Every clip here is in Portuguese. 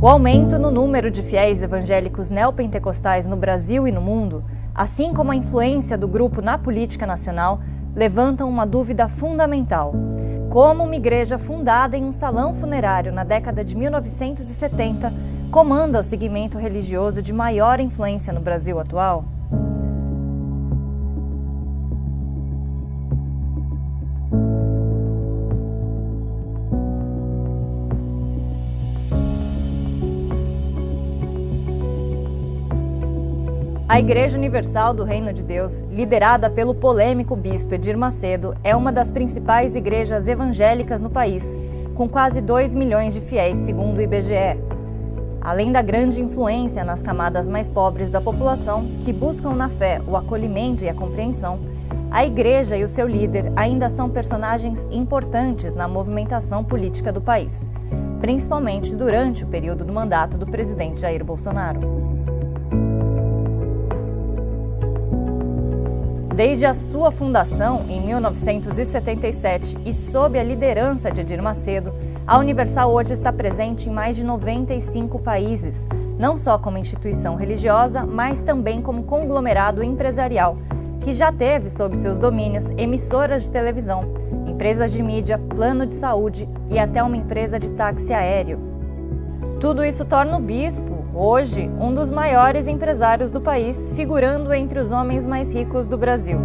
O aumento no número de fiéis evangélicos neopentecostais no Brasil e no mundo, assim como a influência do grupo na política nacional, levantam uma dúvida fundamental. Como uma igreja fundada em um salão funerário na década de 1970 comanda o segmento religioso de maior influência no Brasil atual? A Igreja Universal do Reino de Deus, liderada pelo polêmico bispo Edir Macedo, é uma das principais igrejas evangélicas no país, com quase 2 milhões de fiéis, segundo o IBGE. Além da grande influência nas camadas mais pobres da população, que buscam na fé o acolhimento e a compreensão, a igreja e o seu líder ainda são personagens importantes na movimentação política do país, principalmente durante o período do mandato do presidente Jair Bolsonaro. Desde a sua fundação, em 1977, e sob a liderança de Edir Macedo, a Universal hoje está presente em mais de 95 países, não só como instituição religiosa, mas também como conglomerado empresarial, que já teve sob seus domínios emissoras de televisão, empresas de mídia, plano de saúde e até uma empresa de táxi aéreo. Tudo isso torna o bispo, hoje, um dos maiores empresários do país, figurando entre os homens mais ricos do Brasil.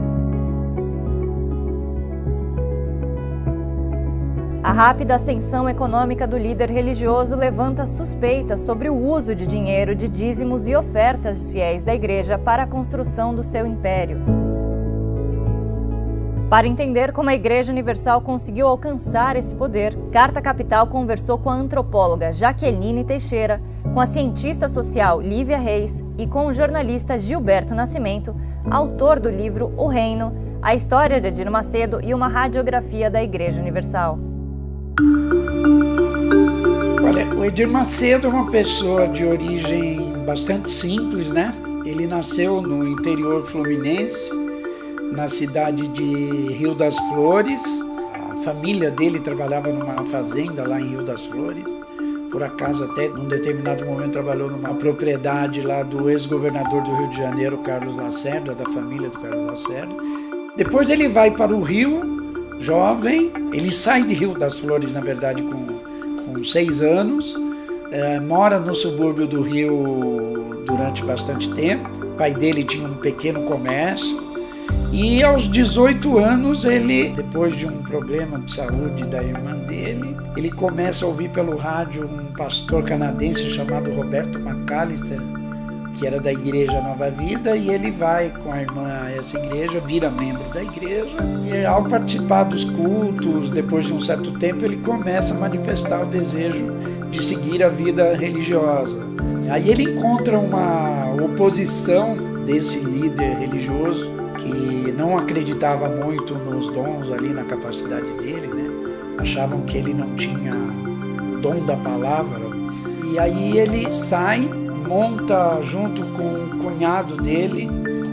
A rápida ascensão econômica do líder religioso levanta suspeitas sobre o uso de dinheiro de dízimos e ofertas dos fiéis da igreja para a construção do seu império. Para entender como a Igreja Universal conseguiu alcançar esse poder, Carta Capital conversou com a antropóloga Jaqueline Teixeira, com a cientista social Lívia Reis e com o jornalista Gilberto Nascimento, autor do livro O Reino, a história de Edir Macedo e uma radiografia da Igreja Universal. Olha, o Edir Macedo é uma pessoa de origem bastante simples, né? Ele nasceu no interior fluminense, na cidade de Rio das Flores. A família dele trabalhava numa fazenda lá em Rio das Flores. Por acaso, até num determinado momento, trabalhou numa propriedade lá do ex-governador do Rio de Janeiro, Carlos Lacerda, da família do Carlos Lacerda. Depois ele vai para o Rio, jovem. Ele sai de Rio das Flores, na verdade, com 6 anos. Mora no subúrbio do Rio durante bastante tempo. O pai dele tinha um pequeno comércio. E aos 18 anos, ele, depois de um problema de saúde da irmã dele, ele começa a ouvir pelo rádio um pastor canadense chamado Roberto McAllister, que era da Igreja Nova Vida, e ele vai com a irmã a essa igreja, vira membro da igreja, e ao participar dos cultos, depois de um certo tempo, ele começa a manifestar o desejo de seguir a vida religiosa. Aí ele encontra uma oposição desse líder religioso, que não acreditava muito nos dons ali, na capacidade dele, né? Achavam que ele não tinha o dom da palavra. E aí ele sai, monta junto com o cunhado dele,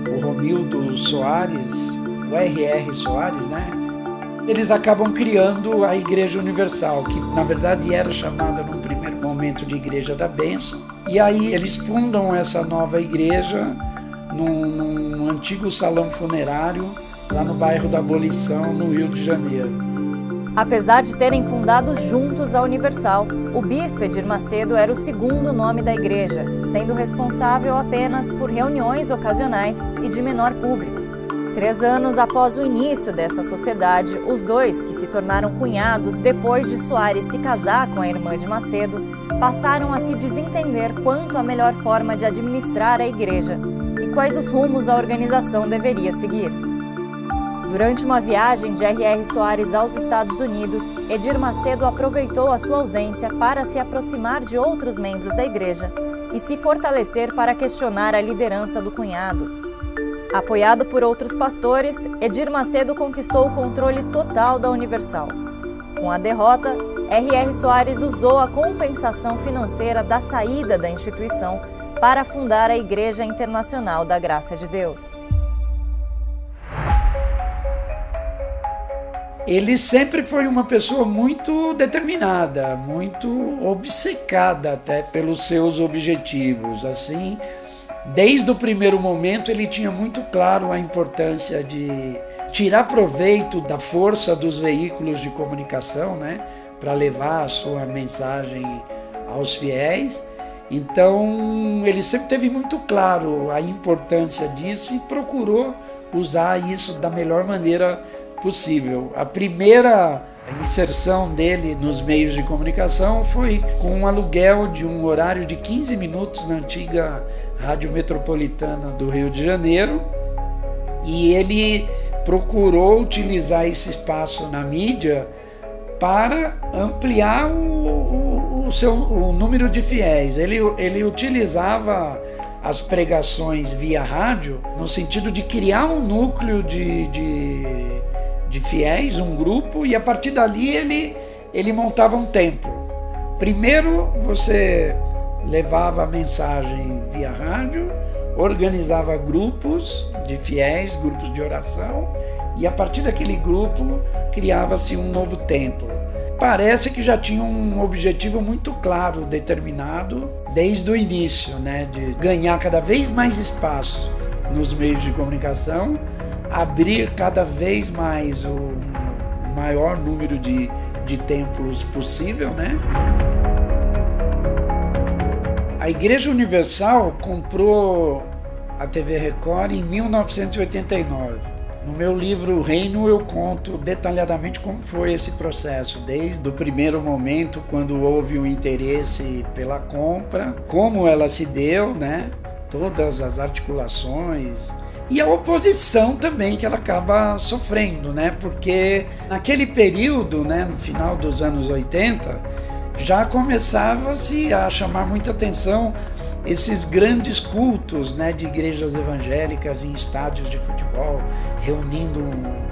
o Romildo Soares, o R.R. Soares, né? Eles acabam criando a Igreja Universal, que na verdade era chamada num primeiro momento de Igreja da Bênção. E aí eles fundam essa nova igreja num antigo salão funerário, lá no bairro da Abolição, no Rio de Janeiro. Apesar de terem fundado juntos a Universal, o bispo Edir Macedo era o segundo nome da igreja, sendo responsável apenas por reuniões ocasionais e de menor público. 3 anos após o início dessa sociedade, os dois, que se tornaram cunhados depois de Soares se casar com a irmã de Macedo, passaram a se desentender quanto à melhor forma de administrar a igreja e quais os rumos a organização deveria seguir. Durante uma viagem de R.R. Soares aos Estados Unidos, Edir Macedo aproveitou a sua ausência para se aproximar de outros membros da igreja e se fortalecer para questionar a liderança do cunhado. Apoiado por outros pastores, Edir Macedo conquistou o controle total da Universal. Com a derrota, R.R. Soares usou a compensação financeira da saída da instituição para fundar a Igreja Internacional da Graça de Deus. Ele sempre foi uma pessoa muito determinada, muito obcecada até pelos seus objetivos. Assim, desde o primeiro momento ele tinha muito claro a importância de tirar proveito da força dos veículos de comunicação, né, para levar a sua mensagem aos fiéis. Então ele sempre teve muito claro a importância disso e procurou usar isso da melhor maneira possível. A primeira inserção dele nos meios de comunicação foi com um aluguel de um horário de 15 minutos na antiga Rádio Metropolitana do Rio de Janeiro, e ele procurou utilizar esse espaço na mídia para ampliar o número de fiéis. Ele utilizava as pregações via rádio no sentido de criar um núcleo de fiéis, um grupo, e a partir dali ele montava um templo. Primeiro você levava a mensagem via rádio, organizava grupos de fiéis, grupos de oração, e a partir daquele grupo criava-se um novo templo. Parece que já tinha um objetivo muito claro, determinado desde o início, né, de ganhar cada vez mais espaço nos meios de comunicação, abrir cada vez mais o maior número de templos possível, né? A Igreja Universal comprou a TV Record em 1989. No meu livro Reino eu conto detalhadamente como foi esse processo, desde o primeiro momento, quando houve o interesse pela compra, como ela se deu, né? Todas as articulações e a oposição também que ela acaba sofrendo, né? Porque naquele período, né, no final dos anos 80, já começava-se a chamar muita atenção esses grandes cultos, né, de igrejas evangélicas em estádios de futebol, reunindo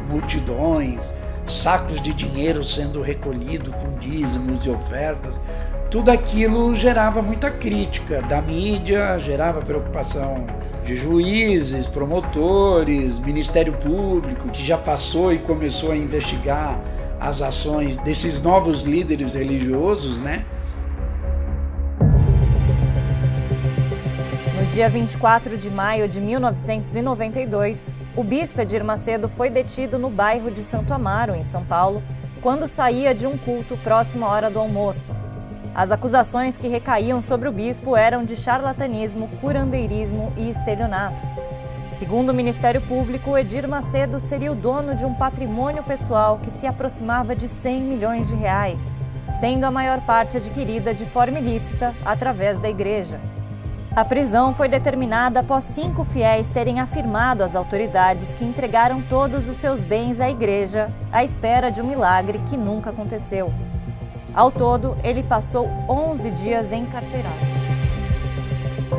multidões, sacos de dinheiro sendo recolhido com dízimos e ofertas. Tudo aquilo gerava muita crítica da mídia, gerava preocupação de juízes, promotores, Ministério Público, que já passou e começou a investigar as ações desses novos líderes religiosos, né? No dia 24 de maio de 1992, o bispo Edir Macedo foi detido no bairro de Santo Amaro, em São Paulo, quando saía de um culto próximo à hora do almoço. As acusações que recaíam sobre o bispo eram de charlatanismo, curandeirismo e estelionato. Segundo o Ministério Público, Edir Macedo seria o dono de um patrimônio pessoal que se aproximava de 100 milhões de reais, sendo a maior parte adquirida de forma ilícita através da igreja. A prisão foi determinada após 5 fiéis terem afirmado às autoridades que entregaram todos os seus bens à igreja à espera de um milagre que nunca aconteceu. Ao todo, ele passou 11 dias encarcerado.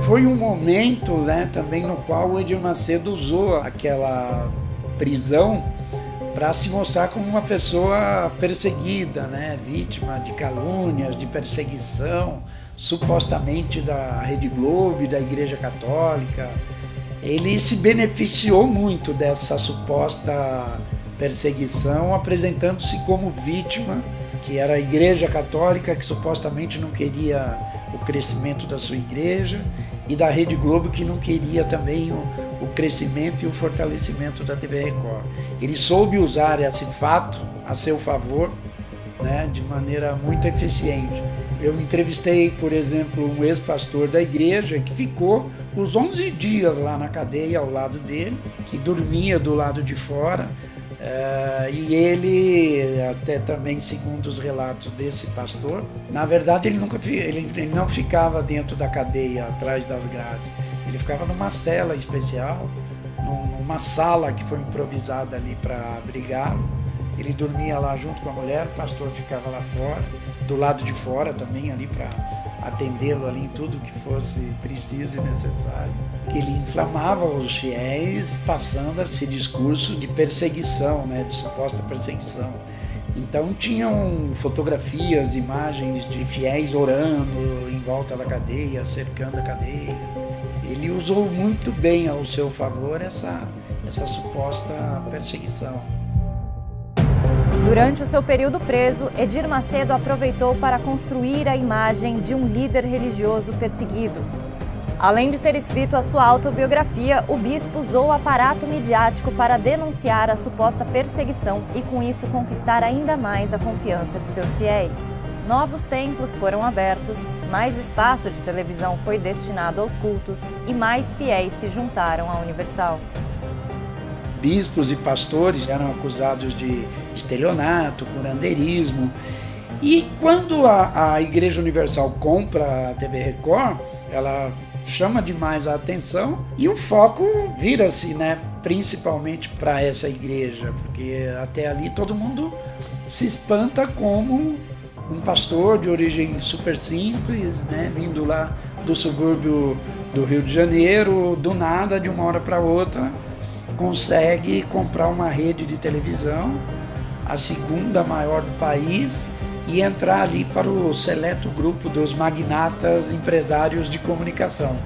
Foi um momento, né, também no qual o Edir Macedo usou aquela prisão para se mostrar como uma pessoa perseguida, né, vítima de calúnias, de perseguição, supostamente da Rede Globo e da Igreja Católica. Ele se beneficiou muito dessa suposta perseguição, apresentando-se como vítima, que era a Igreja Católica, que supostamente não queria o crescimento da sua igreja, e da Rede Globo, que não queria também o crescimento e o fortalecimento da TV Record. Ele soube usar esse fato a seu favor, né, de maneira muito eficiente. Eu entrevistei, por exemplo, um ex-pastor da igreja que ficou os 11 dias lá na cadeia ao lado dele, que dormia do lado de fora. E ele, até também segundo os relatos desse pastor, na verdade ele não ficava dentro da cadeia, atrás das grades, ele ficava numa cela especial, numa sala que foi improvisada ali para abrigá-lo. Ele dormia lá junto com a mulher, o pastor ficava lá fora, do lado de fora também ali para atendê-lo ali em tudo que fosse preciso e necessário. Ele inflamava os fiéis passando esse discurso de perseguição, né, de suposta perseguição. Então tinham fotografias, imagens de fiéis orando em volta da cadeia, cercando a cadeia. Ele usou muito bem ao seu favor essa suposta perseguição. Durante o seu período preso, Edir Macedo aproveitou para construir a imagem de um líder religioso perseguido. Além de ter escrito a sua autobiografia, o bispo usou o aparato midiático para denunciar a suposta perseguição e, com isso, conquistar ainda mais a confiança de seus fiéis. Novos templos foram abertos, mais espaço de televisão foi destinado aos cultos e mais fiéis se juntaram à Universal. Bispos e pastores eram acusados de estelionato, curandeirismo. E quando a Igreja Universal compra a TV Record, ela chama demais a atenção e o foco vira-se, principalmente para essa igreja, porque até ali todo mundo se espanta como um pastor de origem super simples, vindo lá do subúrbio do Rio de Janeiro, do nada, de uma hora para outra, consegue comprar uma rede de televisão, a segunda maior do país, e entrar ali para o seleto grupo dos magnatas empresários de comunicação.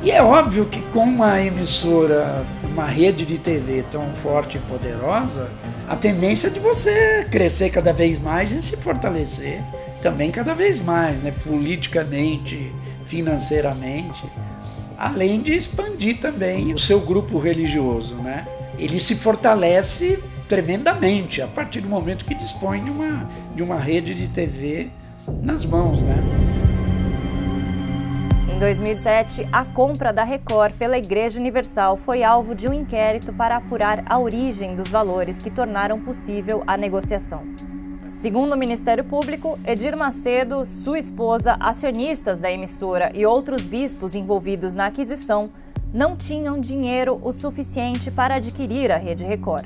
E é óbvio que com uma emissora, uma rede de TV tão forte e poderosa, a tendência é de você crescer cada vez mais e se fortalecer também cada vez mais, politicamente, financeiramente, além de expandir também o seu grupo religioso, Ele se fortalece tremendamente a partir do momento que dispõe de uma rede de TV nas mãos, Em 2007, a compra da Record pela Igreja Universal foi alvo de um inquérito para apurar a origem dos valores que tornaram possível a negociação. Segundo o Ministério Público, Edir Macedo, sua esposa, acionistas da emissora e outros bispos envolvidos na aquisição não tinham dinheiro o suficiente para adquirir a Rede Record.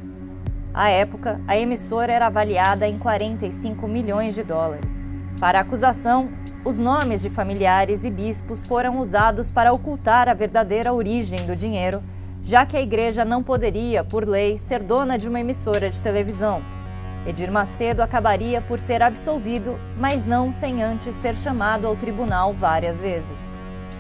À época, a emissora era avaliada em 45 milhões de dólares. Para a acusação, os nomes de familiares e bispos foram usados para ocultar a verdadeira origem do dinheiro, já que a igreja não poderia, por lei, ser dona de uma emissora de televisão. Edir Macedo acabaria por ser absolvido, mas não sem antes ser chamado ao tribunal várias vezes.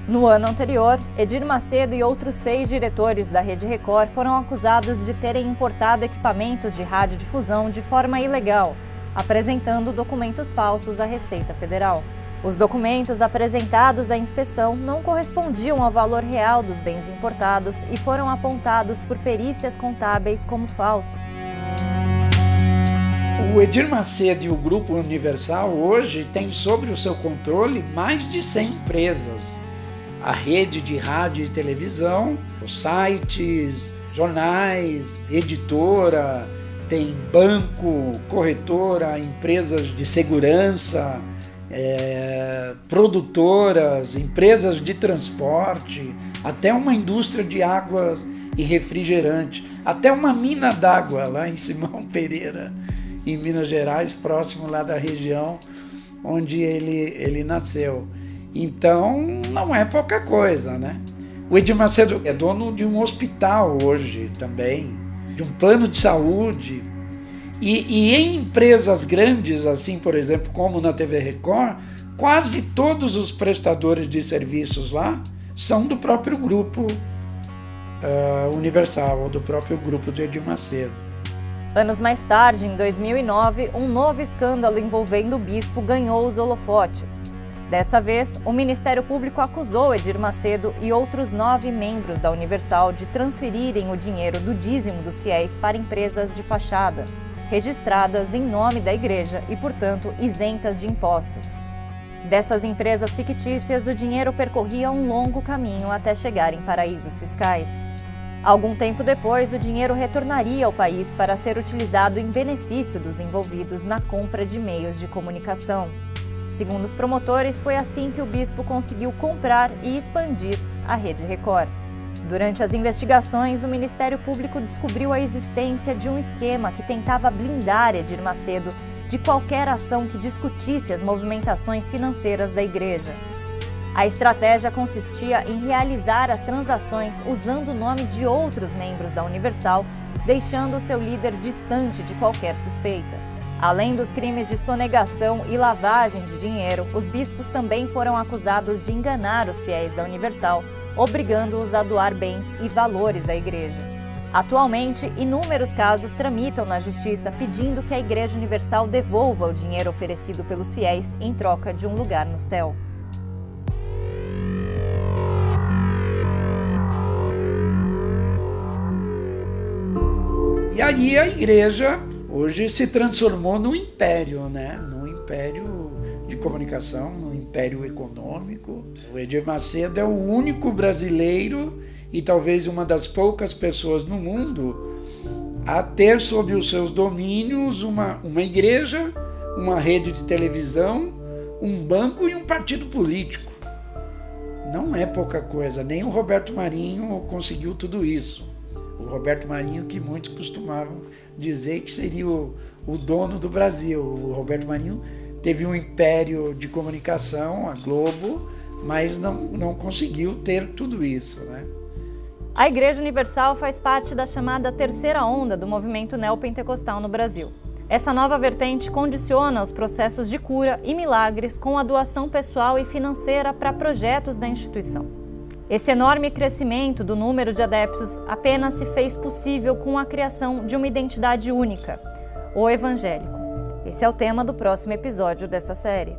No ano anterior, Edir Macedo e outros 6 diretores da Rede Record foram acusados de terem importado equipamentos de radiodifusão de forma ilegal, apresentando documentos falsos à Receita Federal. Os documentos apresentados à inspeção não correspondiam ao valor real dos bens importados e foram apontados por perícias contábeis como falsos. O Edir Macedo e o Grupo Universal hoje têm sob o seu controle mais de 100 empresas. A rede de rádio e televisão, os sites, jornais, editora, tem banco, corretora, empresas de segurança, produtoras, empresas de transporte, até uma indústria de água e refrigerante, até uma mina d'água lá em Simão Pereira, em Minas Gerais, próximo lá da região onde ele nasceu. Então, não é pouca coisa, O Edir Macedo é dono de um hospital hoje também, de um plano de saúde. E em empresas grandes, assim, por exemplo, como na TV Record, quase todos os prestadores de serviços lá são do próprio grupo Universal, ou do próprio grupo do Edir Macedo. Anos mais tarde, em 2009, um novo escândalo envolvendo o bispo ganhou os holofotes. Dessa vez, o Ministério Público acusou Edir Macedo e outros 9 membros da Universal de transferirem o dinheiro do dízimo dos fiéis para empresas de fachada, registradas em nome da igreja e, portanto, isentas de impostos. Dessas empresas fictícias, o dinheiro percorria um longo caminho até chegar em paraísos fiscais. Algum tempo depois, o dinheiro retornaria ao país para ser utilizado em benefício dos envolvidos na compra de meios de comunicação. Segundo os promotores, foi assim que o bispo conseguiu comprar e expandir a Rede Record. Durante as investigações, o Ministério Público descobriu a existência de um esquema que tentava blindar Edir Macedo de qualquer ação que discutisse as movimentações financeiras da igreja. A estratégia consistia em realizar as transações usando o nome de outros membros da Universal, deixando o seu líder distante de qualquer suspeita. Além dos crimes de sonegação e lavagem de dinheiro, os bispos também foram acusados de enganar os fiéis da Universal, obrigando-os a doar bens e valores à igreja. Atualmente, inúmeros casos tramitam na Justiça pedindo que a Igreja Universal devolva o dinheiro oferecido pelos fiéis em troca de um lugar no céu. E aí a igreja hoje se transformou num império, né? Num império de comunicação, num império econômico. O Edir Macedo é o único brasileiro e talvez uma das poucas pessoas no mundo a ter sob os seus domínios uma igreja, uma rede de televisão, um banco e um partido político. Não é pouca coisa, nem o Roberto Marinho conseguiu tudo isso. O Roberto Marinho, que muitos costumavam dizer que seria o dono do Brasil. O Roberto Marinho teve um império de comunicação, a Globo, mas não conseguiu ter tudo isso, né? A Igreja Universal faz parte da chamada terceira onda do movimento neopentecostal no Brasil. Essa nova vertente condiciona os processos de cura e milagres com a doação pessoal e financeira para projetos da instituição. Esse enorme crescimento do número de adeptos apenas se fez possível com a criação de uma identidade única, o evangélico. Esse é o tema do próximo episódio dessa série.